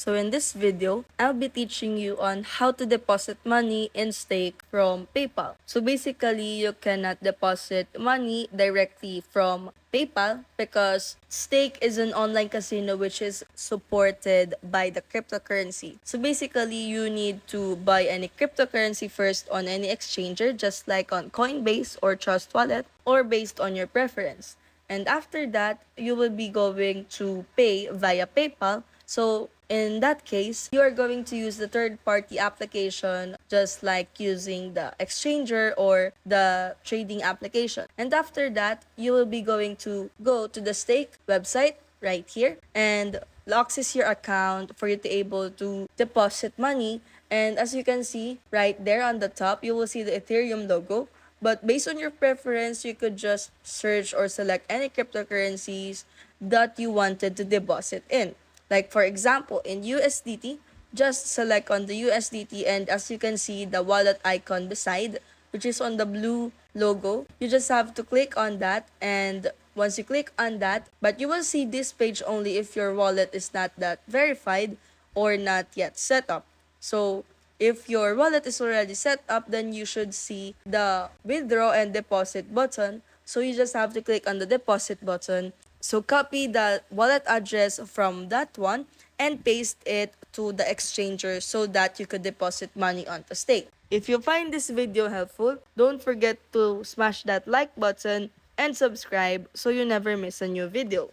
So in this video, I'll be teaching you on how to deposit money in stake from PayPal. So basically, you cannot deposit money directly from PayPal because stake is an online casino which is supported by the cryptocurrency. So basically, you need to buy any cryptocurrency first on any exchanger, just like on Coinbase or Trust Wallet, or based on your preference. And after that, you will be going to pay via PayPal. So in that case, you are going to use the third-party application just like using the exchanger or the trading application. And after that, you will be going to go to the stake website right here and access your account for you to able to deposit money. And as you can see right there on the top, you will see the Ethereum logo. But based on your preference, you could just search or select any cryptocurrencies that you wanted to deposit in. Like for example, in USDT, just select on the USDT, and as you can see the wallet icon beside, which is on the blue logo, you just have to click on that. And once you click on that, but you will see this page only if your wallet is not that verified or not yet set up. So if your wallet is already set up, then you should see the withdraw and deposit button. So you just have to click on the deposit button. So copy the wallet address from that one and paste it to the exchanger so that you could deposit money onto stake. If you find this video helpful, don't forget to smash that like button and subscribe so you never miss a new video.